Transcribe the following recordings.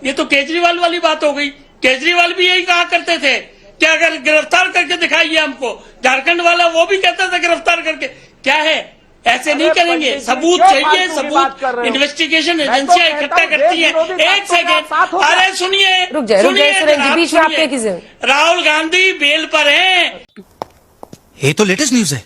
ये तो केजरीवाल वाली बात हो गई। केजरीवाल भी यही कहा करते थे कि अगर गिरफ्तार करके दिखाइए हमको। झारखंड वाला वो भी कहता था गिरफ्तार करके। क्या है, ऐसे नहीं करेंगे। सबूत चाहिए, सबूत इन्वेस्टिगेशन एजेंसियां इकट्ठा करती है। एक सेकेंड, अरे सुनिए सुनिए, राहुल गांधी बेल पर हैं। ये तो लेटेस्ट न्यूज है।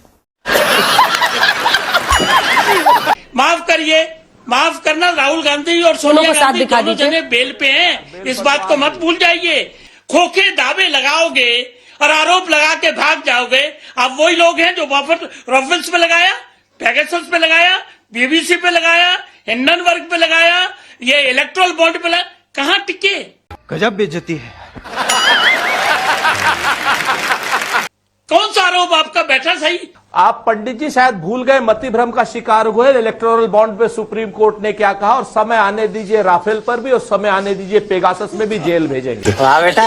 माफ करिए, माफ करना, राहुल गांधी और सोनिया गांधी दोनों जने बेल पे हैं। इस बात को मत भूल जाइए। खोखे दावे लगाओगे और आरोप लगा के भाग जाओगे। आप वही लोग हैं जो रॉफेल्स पे लगाया, पेगासस पे लगाया, बीबीसी पे लगाया, हिंडनबर्ग पे लगाया, ये इलेक्ट्रल बॉन्ड पे लगाया। कहां टिके? गजब बेइज्जती है। कौन सा आरोप आपका बैठा सही? आप पंडित जी शायद भूल गए, मति भ्रम का शिकार हुए। इलेक्टोरल बॉन्ड पे सुप्रीम कोर्ट ने क्या कहा, और समय आने दीजिए राफेल पर भी, और समय आने दीजिए पेगासस में भी जेल भेजेंगे। वाह बेटा,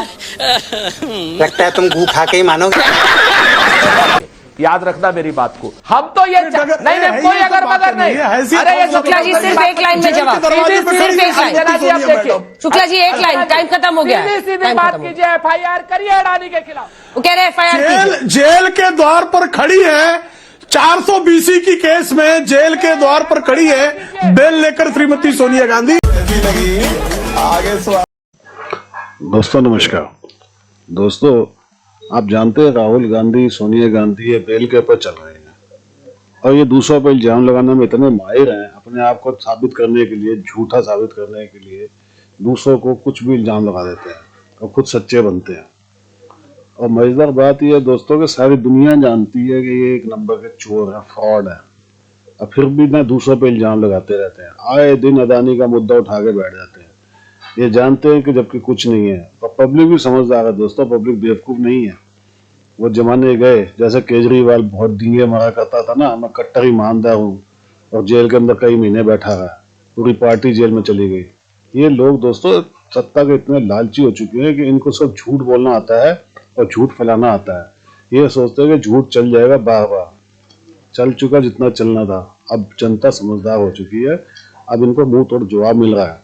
लगता है तुम गू खा के ही मानोगे। याद रखना मेरी बात को। हम तो ये नहीं कोई अगर मगर नहीं। अरे ये शुक्ला जी सिर्फ एक लाइन में जवाब, सिर्फ एक लाइन। शुक्ला जी एक लाइन, टाइम खत्म हो गया। सीधी बात कीजिए, FIR करिए अडानी के खिलाफ। वो कह रहे FIR जेल के द्वार पर खड़ी है। 420 की केस में जेल के द्वार पर खड़ी है बेल लेकर श्रीमती सोनिया गांधी। दोस्तों नमस्कार। दोस्तों आप जानते हैं राहुल गांधी, सोनिया गांधी ये बेल के ऊपर चल रहे हैं और ये दूसरों पर इल्जाम लगाने में इतने माहिर हैं, अपने आप को साबित करने के लिए, झूठा साबित करने के लिए दूसरों को कुछ भी इल्जाम लगा देते हैं और खुद सच्चे बनते हैं। और मजेदार बात यह है दोस्तों कि सारी दुनिया जानती है कि ये एक नंबर के चोर है, फ्रॉड है, और फिर भी ना दूसरों पर इल्जाम लगाते रहते हैं। आए दिन अडानी का मुद्दा उठा के बैठ जाते हैं। ये जानते हैं कि जबकि कुछ नहीं है। और पब्लिक भी समझदार है दोस्तों, पब्लिक बेवकूफ नहीं है। वो जमाने गए जैसे केजरीवाल बहुत डींगे मारा करता था ना, मैं कट्टर ईमानदार हूँ, और जेल के अंदर कई महीने बैठा रहा, पूरी पार्टी जेल में चली गई। ये लोग दोस्तों सत्ता के इतने लालची हो चुके हैं कि इनको सब झूठ बोलना आता है और झूठ फैलाना आता है। ये सोचते हैं कि झूठ चल जाएगा, बार बार चल चुका जितना चलना था। अब जनता समझदार हो चुकी है, अब इनको मुंह तोड़ जवाब मिल रहा है,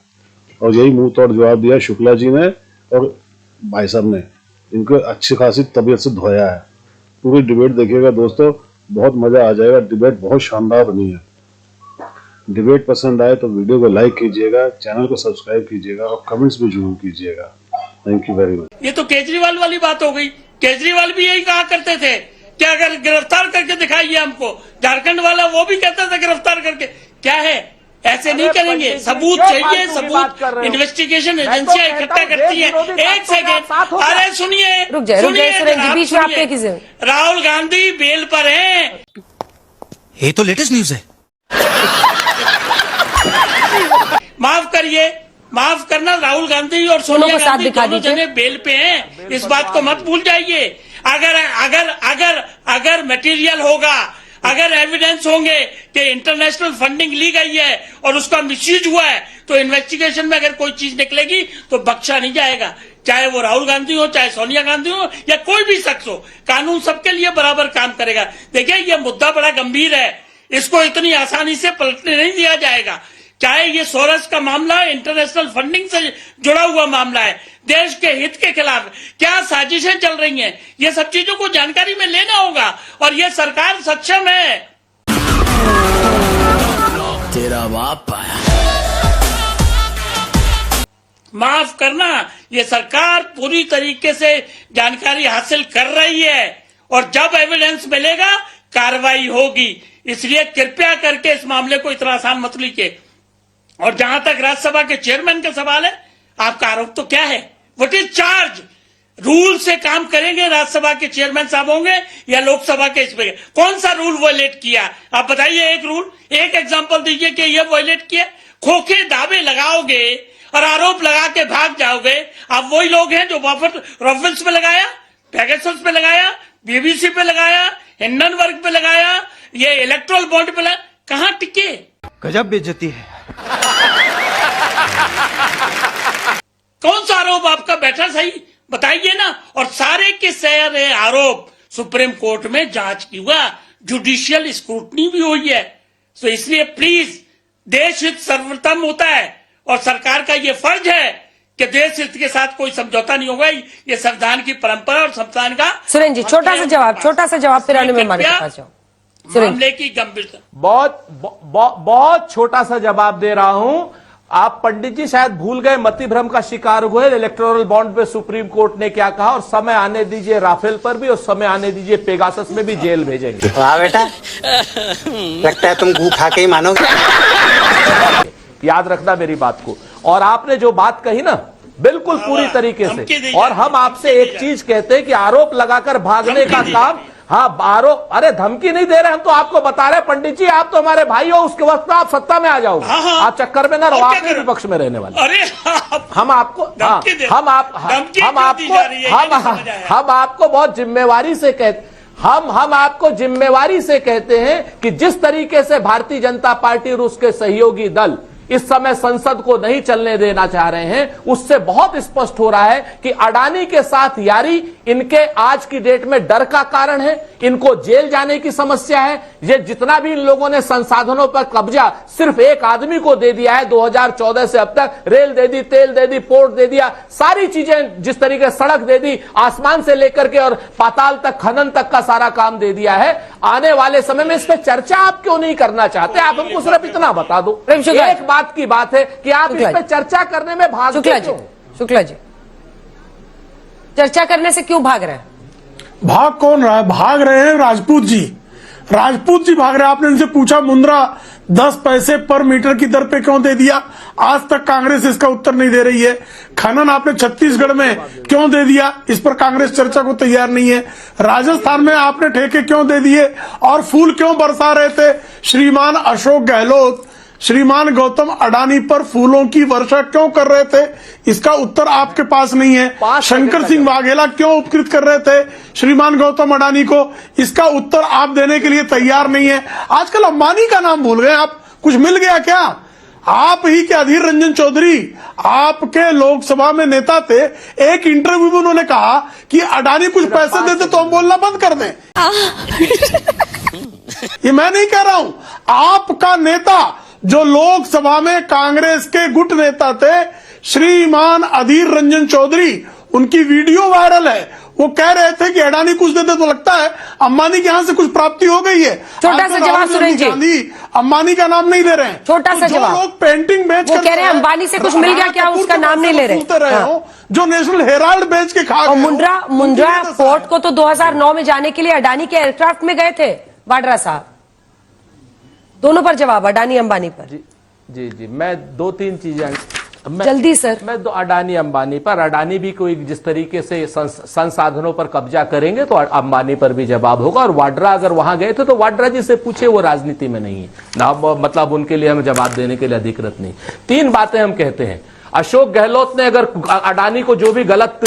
और यही मुंह तोड़ जवाब दिया शुक्ला जी ने और भाई साहब ने। इनको अच्छी खासी तबीयत से धोया है। पूरी डिबेट देखिएगा दोस्तों, बहुत मजा आ जाएगा। डिबेट बहुत शानदार बनी है। डिबेट पसंद आए तो वीडियो को लाइक कीजिएगा, चैनल को सब्सक्राइब कीजिएगा और कमेंट्स भी जरूर कीजिएगा। Thank you very much. ये तो केजरीवाल वाली बात हो गई। केजरीवाल भी यही कहा करते थे कि अगर गिरफ्तार करके दिखाइए हमको। झारखंड वाला वो भी कहता था गिरफ्तार करके। क्या है, ऐसे नहीं करेंगे। सबूत चाहिए, सबूत इन्वेस्टिगेशन एजेंसियां इकट्ठा करती है। एक सेकेंड, अरे सुनिए सुनिए, राहुल गांधी बेल पर हैं। ये तो लेटेस्ट न्यूज है। माफ करिए, माफ करना, राहुल गांधी और सोनिया गांधी दोनों जने बेल पे हैं। इस बात को मत भूल जाइए। अगर अगर अगर अगर मटेरियल होगा, अगर एविडेंस होंगे कि इंटरनेशनल फंडिंग ली गई है और उसका मिसयूज हुआ है, तो इन्वेस्टिगेशन में अगर कोई चीज निकलेगी तो बख्शा नहीं जाएगा। चाहे वो राहुल गांधी हो, चाहे सोनिया गांधी हो, या कोई भी शख्स हो, कानून सबके लिए बराबर काम करेगा। देखिए ये मुद्दा बड़ा गंभीर है, इसको इतनी आसानी से पलटने नहीं दिया जाएगा। चाहे ये सोरस का मामला इंटरनेशनल फंडिंग से जुड़ा हुआ मामला है, देश के हित के खिलाफ क्या साजिशें चल रही हैं, ये सब चीजों को जानकारी में लेना होगा। और ये सरकार सक्षम है। तेरा बाप आया। माफ करना, ये सरकार पूरी तरीके से जानकारी हासिल कर रही है और जब एविडेंस मिलेगा कार्रवाई होगी। इसलिए कृपया करके इस मामले को इतना आसान मत लीजिए। और जहां तक राज्यसभा के चेयरमैन का सवाल है, आपका आरोप तो क्या है? What is charge? रूल से काम करेंगे राज्यसभा के चेयरमैन साहब होंगे या लोकसभा के स्पीकर? कौन सा रूल वायलेट किया? आप बताइए, एक रूल, एक एग्जांपल दीजिए कि ये वायलेट किया। खोखे दावे लगाओगे और आरोप लगा के भाग जाओगे। आप वही लोग हैं जो रॉफेल्स पे लगाया, पेगासस पे लगाया, बीबीसी पे लगाया, हिंडनबर्ग पे लगाया, ये इलेक्ट्रल बॉन्ड पे लगाया। कहां टिके? गजब बेइज्जती है। कौन सा आरोप आपका बैठा सही? बताइए ना। और सारे के सारे आरोप सुप्रीम कोर्ट में जांच की हुआ, जुडिशियल स्क्रूटनी भी हुई है। तो इसलिए प्लीज, देश हित सर्वोत्तम होता है और सरकार का ये फर्ज है कि देश हित के साथ कोई समझौता नहीं होगा। ये संविधान की परंपरा और संविधान का सुरेंद्र जी छोटा सा जवाब फिर आने में हमारे पास जाओ। मामले की गंभीरता बहुत छोटा सा जवाब दे रहा हूं। आप पंडित जी शायद भूल गए, मति भ्रम का शिकार हुए। इलेक्टोरल बॉन्ड पे सुप्रीम कोर्ट ने क्या कहा, और समय आने दीजिए राफेल पर भी और समय आने दीजिए पेगासस में भी जेल भेजेंगे। वाह बेटा, लगता है तुम गू खा के ही मानोगे। याद रखना मेरी बात को। और आपने जो बात कही ना बिल्कुल पूरी तरीके से, और हम आपसे एक चीज कहते हैं कि आरोप लगाकर भागने का काम, हाँ आरोप, अरे धमकी नहीं दे रहे, हम तो आपको बता रहे हैं पंडित जी, आप तो हमारे भाई हो, उसके वक्त आप सत्ता में आ जाओगे। आप चक्कर में ना रहो, आप विपक्ष में रहने वाले। अरे हम आपको हम आपको बहुत जिम्मेवारी से कहते, हम आपको जिम्मेवारी से कहते हैं कि जिस तरीके से भारतीय जनता पार्टी और उसके सहयोगी दल इस समय संसद को नहीं चलने देना चाह रहे हैं, उससे बहुत स्पष्ट हो रहा है कि अडानी के साथ यारी इनके आज की डेट में डर का कारण है, इनको जेल जाने की समस्या है। ये जितना भी इन लोगों ने संसाधनों पर कब्जा सिर्फ एक आदमी को दे दिया है 2014 से अब तक, रेल दे दी, तेल दे दी, पोर्ट दे दिया, सारी चीजें जिस तरीके सड़क दे दी, आसमान से लेकर के और पाताल तक, खनन तक का सारा काम दे दिया है। आने वाले समय में इस पर चर्चा आप क्यों नहीं करना चाहते? आप हमको सिर्फ इतना बता दो। एक बात की बात है कि आप इस पर चर्चा करने में भागते क्यों? शुक्ला जी चर्चा करने से क्यों भाग रहे हैं? भाग कौन रहा है? भाग रहे हैं राजपूत जी भाग रहे हैं। आपने इनसे पूछा मुंद्रा 10 पैसे पर मीटर की दर पे क्यों दे दिया? आज तक कांग्रेस इसका उत्तर नहीं दे रही है। खनन आपने छत्तीसगढ़ में क्यों दे दिया? इस पर कांग्रेस चर्चा को तैयार नहीं है। राजस्थान में आपने ठेके क्यों दे दिए और फूल क्यों बरसा रहे थे? श्रीमान अशोक गहलोत श्रीमान गौतम अडानी पर फूलों की वर्षा क्यों कर रहे थे? इसका उत्तर आपके पास नहीं है। शंकर सिंह वाघेला क्यों उपकृत कर रहे थे श्रीमान गौतम अडानी को? इसका उत्तर आप देने के लिए तैयार नहीं है। आजकल अंबानी का नाम भूल गए आप। कुछ मिल गया क्या? आप ही के अधीर रंजन चौधरी आपके लोकसभा में नेता थे। एक इंटरव्यू में उन्होंने कहा कि अडानी कुछ पैसे देते तो हम बोलना बंद कर दें। ये मैं नहीं कह रहा हूं, आपका नेता जो लोकसभा में कांग्रेस के गुट नेता थे श्रीमान अधीर रंजन चौधरी, उनकी वीडियो वायरल है। वो कह रहे थे कि अडानी कुछ देते तो लगता है अंबानी के यहां से कुछ प्राप्ति हो गई है। छोटा सा जवाब सुरेंद्र जी, अंबानी का नाम नहीं ले रहे हैं। छोटा सा जवाब। लोग पेंटिंग बेच वो कह रहे हैं अंबानी से कुछ मिल गया क्या, उसका नाम नहीं ले रहे। हो जो नेशनल हेराल्ड बेच के खा और मुंद्रा पोर्ट को तो 2009 में जाने के लिए अडानी के एयरक्राफ्ट में गए थे वाड्रा साहब। दोनों पर जवाब, अडानी अंबानी पर। जी मैं 2-3 चीजें जल्दी सर। मैं तो अडानी अंबानी पर, अडानी भी कोई जिस तरीके से संसाधनों पर कब्जा करेंगे तो अंबानी पर भी जवाब होगा। और वाड्रा अगर वहां गए थे तो वाड्रा जी से पूछे, वो राजनीति में नहीं है ना, मतलब उनके लिए हम जवाब देने के लिए अधिकृत नहीं। 3 बातें हम कहते हैं। अशोक गहलोत ने अगर अडानी को जो भी गलत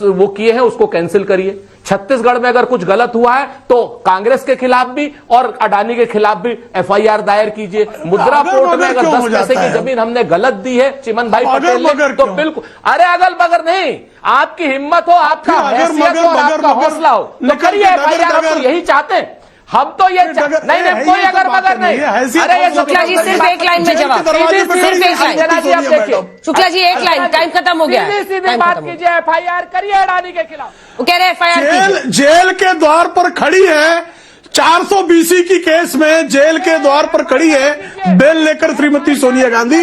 वो किए हैं उसको कैंसिल करिए। छत्तीसगढ़ में अगर कुछ गलत हुआ है तो कांग्रेस के खिलाफ भी और अडानी के खिलाफ भी FIR दायर कीजिए। मुद्रा पोर्ट में अगर 10 पैसे की जमीन हमने गलत दी है चिमन भाई पटेल ने, तो बिल्कुल, अरे अगल बगल नहीं, आपकी हिम्मत हो, आपका हैसियत हो, आपका हौसला हो तो करिए FIR। हम तो यही चाहते हैं, हम तो ये नहीं कोई अगर बगैर नहीं। अरे ये शुक्ला जी सिर्फ एक लाइन में जवाब, सिर्फ एक लाइन। देखिए शुक्ला जी एक लाइन, टाइम खत्म हो गया। सीधी बात कीजिए, FIR करिए अडानी के खिलाफ। वो कह रहे FIR जेल के द्वार पर खड़ी है। 420 की केस में जेल के द्वार पर खड़ी है बेल लेकर श्रीमती सोनिया गांधी।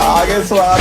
आगे स्वाद